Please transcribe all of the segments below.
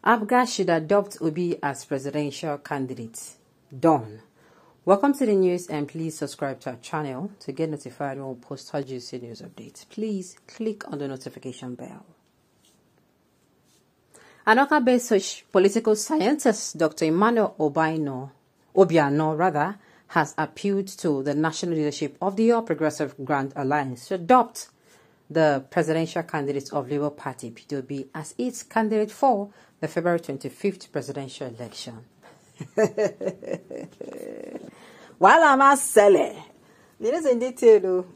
Apga should adopt Obi as presidential candidate. Done. Welcome to the news, and please subscribe to our channel to get notified when we post our juicy news updates. Please click on the notification bell. An Apga-based political scientist, Dr. Obiano, has appealed to the national leadership of the All Progressive Grand Alliance to adopt the presidential candidate of Labour Party, P2B, as its candidate for the February 25th presidential election. While I'm selling, there is in detail.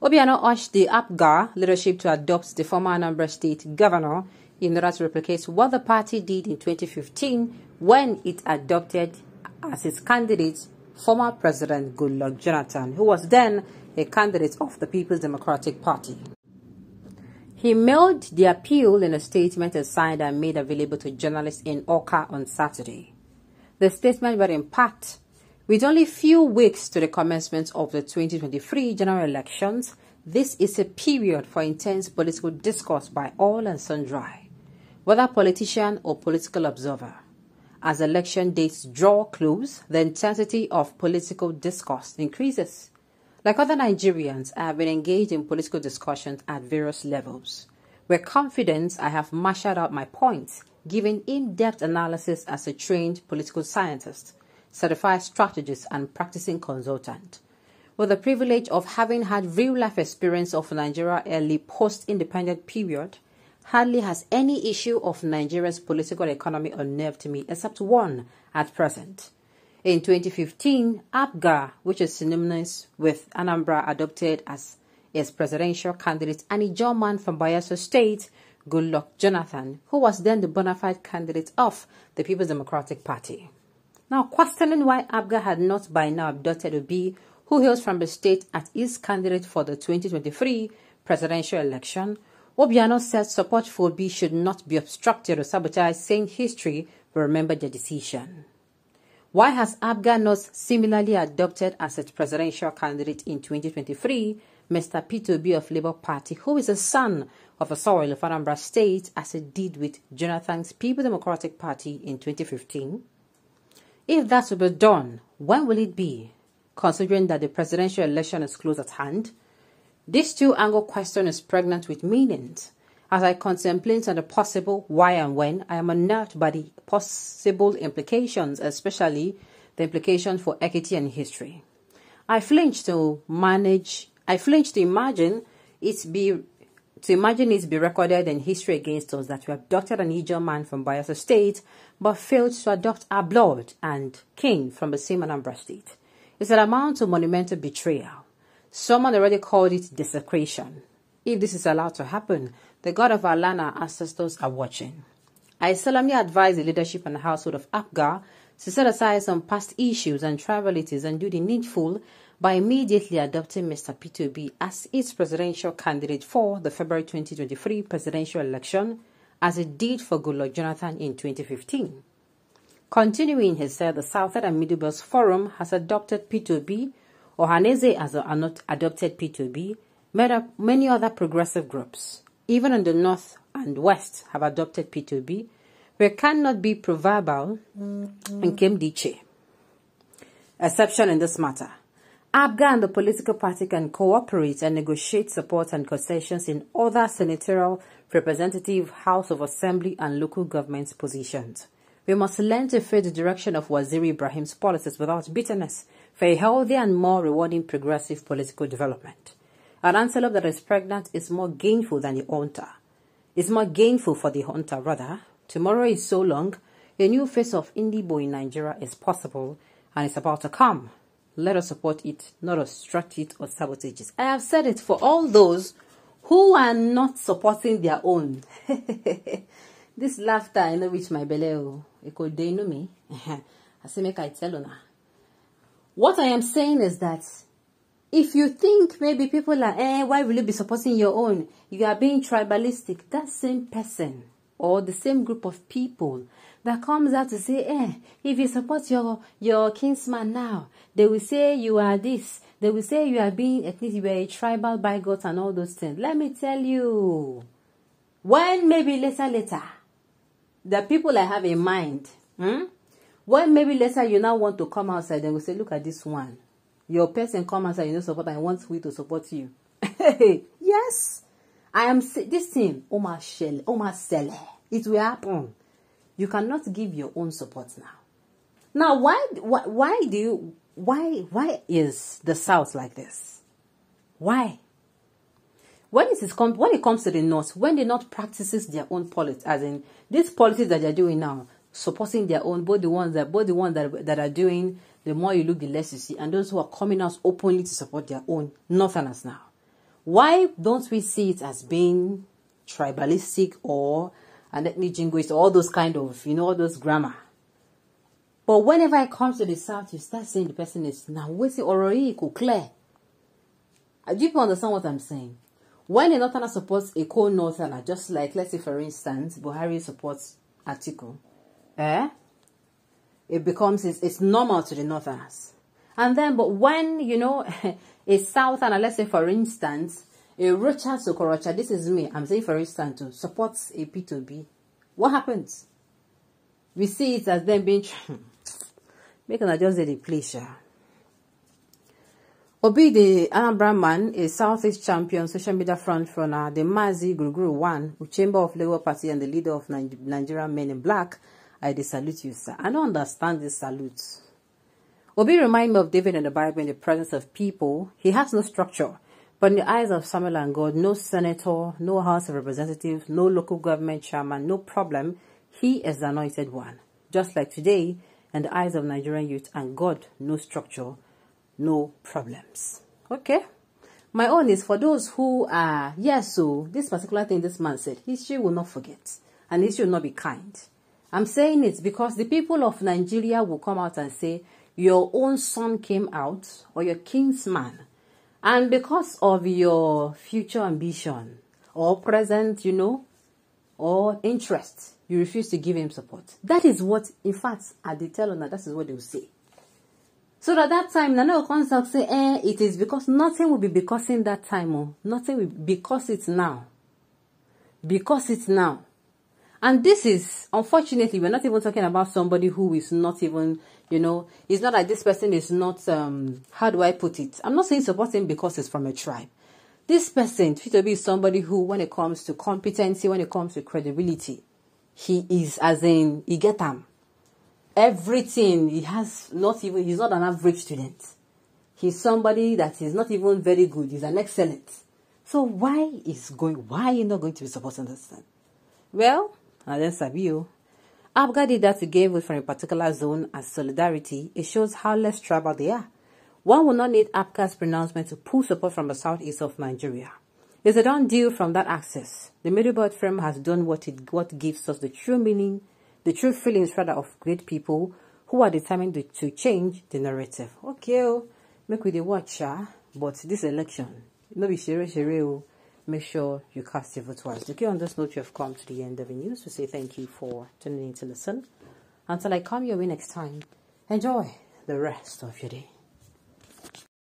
Obiano urged the Apga leadership to adopt the former Anambra State governor in order to replicate what the party did in 2015 when it adopted as its candidate former President Goodluck Jonathan, who was then a candidate of the People's Democratic Party. He mailed the appeal in a statement signed and made available to journalists in Awka on Saturday. The statement read in part, with only few weeks to the commencement of the 2023 general elections, this is a period for intense political discourse by all and sundry, whether politician or political observer. As election dates draw close, the intensity of political discourse increases. Like other Nigerians, I have been engaged in political discussions at various levels. With confidence, I have marshaled out my points, giving in-depth analysis as a trained political scientist, certified strategist, and practicing consultant. With the privilege of having had real-life experience of Nigeria early post-independent period, hardly has any issue of Nigeria's political economy unnerved me except one at present. In 2015, Apga, which is synonymous with Anambra, adopted as its presidential candidate an Ijaw man from Bayelsa State, Goodluck Jonathan, who was then the bona fide candidate of the People's Democratic Party. Now, questioning why Apga had not by now adopted Obi, who hails from the state, as its candidate for the 2023 presidential election, Obiano said support for Obi should not be obstructed or sabotaged, saying history will remember the decision. Why has Apga not similarly adopted as its presidential candidate in 2023 Mr. P2B of Labour Party, who is a son of a soil of Anambra State, as it did with Jonathan's People's Democratic Party in 2015? If that will be done, when will it be, considering that the presidential election is close at hand? This two-angle question is pregnant with meanings. As I contemplate on the possible why and when, I am unnerved by the possible implications, especially the implications for equity and history. I flinch to imagine it be recorded in history against us that we abducted an Ijaw man from Bayelsa State, but failed to adopt our blood and kin from the same Anambra State. It's an amount of monumental betrayal. Someone already called it desecration. If this is allowed to happen, the God of our land, our ancestors, are watching. I solemnly advise the leadership and household of Apga to set aside some past issues and tribalities and do the needful by immediately adopting Mr. P2B as its presidential candidate for the February 2023 presidential election, as it did for Goodluck Jonathan in 2015. Continuing, he said the Southern and Middle Belt Forum has adopted P2B, Ohaneze has not adopted P2B, many other progressive groups, even in the North and West, have adopted P2B. We cannot be proverbial and Kemdiche. Exception in this matter. Apga and the political party can cooperate and negotiate support and concessions in other senatorial, representative, House of Assembly and local government positions. We must learn to face the direction of Waziri Ibrahim's policies without bitterness for a healthier and more rewarding progressive political development. An antelope that is pregnant is more gainful than the hunter. It's more gainful for the hunter, rather. Tomorrow is so long, a new face of Indibo in Nigeria is possible and it's about to come. Let us support it, not obstruct it or sabotage it. I have said it for all those who are not supporting their own. This laughter, I know which my belly, they know me. I say, make I tell you now. What I am saying is that if you think maybe people are, why will you be supporting your own? You are being tribalistic. That same person or the same group of people that comes out to say, if you support your kinsman now, they will say you are this. They will say you are being ethnic, you are a tribal bigot and all those things. Let me tell you, when maybe later, the people I have in mind. When maybe later you now want to come outside, then we say, look at this one. Your person come outside, you know, support, and wants we to support you. Yes. I am this thing, Oma Sele. It will happen. You cannot give your own support now. Now, why is the South like this? Why? When it comes to the North, when the North practices their own politics, as in these politics that they're doing now, supporting their own, both the ones that are doing, the more you look, the less you see, and those who are coming out openly to support their own Northerners now. Why don't we see it as being tribalistic or an ethnic jingoist, all those kind of, all those grammar? But whenever it comes to the South, you start saying the person is now waiting already clear. Do you understand what I'm saying? When a Northerner supports a co-Northerner, just like, let's say, for instance, Buhari supports Atiku, it becomes, it's normal to the Northerners. And then, but when, a Southerner, let's say, for instance, a Richard Sokorocha, this is me, I'm saying, for instance, to support a P2B, what happens? We see it as them being, making a just the pleasure. Obi, the Anambra man, a Southeast champion, social media front runner, the Mazi Guruguru One, Chamber of Labour Party, and the leader of Nigerian Men in Black, I salute you, sir. I don't understand this salute. Obi remind me of David in the Bible in the presence of people. He has no structure, but in the eyes of Samuel and God, no senator, no House of Representatives, no local government chairman, no problem. He is the anointed one. Just like today, in the eyes of Nigerian youth and God, no structure, no problems. Okay? My own is for those who are, yes, so this particular thing this man said, history will not forget, and history will not be kind. I'm saying it because the people of Nigeria will come out and say, your own son came out, or your kinsman, and because of your future ambition, or present, or interest, you refuse to give him support. That is what, in fact, at the tell that is what they will say. So at that time, Nana will come and say, it is because nothing will be because in that time. Oh, nothing will because it's now. Because it's now. And this is, unfortunately, we're not even talking about somebody who is not even, it's not like this person is not, how do I put it? I'm not saying support him because it's from a tribe. This person, to be somebody who, when it comes to competency, when it comes to credibility, he is, as in, he get them. Everything, he's not an average student. He's somebody that is not even very good. He's an excellent. So why are you not going to be supporting this thing? Well, and then Sabio. Apga did that to gain votes from a particular zone as solidarity. It shows how less tribal they are. One will not need Apga's pronouncement to pull support from the southeast of Nigeria. It's a done deal from that access. The Middlebelt firm has done what gives us the true meaning, the true feelings rather of great people who are determined to change the narrative. Okay, make we the watch, but this election, no be share. Make sure you cast your vote twice. Okay, on this note, you have come to the end of the news. We say thank you for tuning in to listen. Until I come your way next time, enjoy the rest of your day.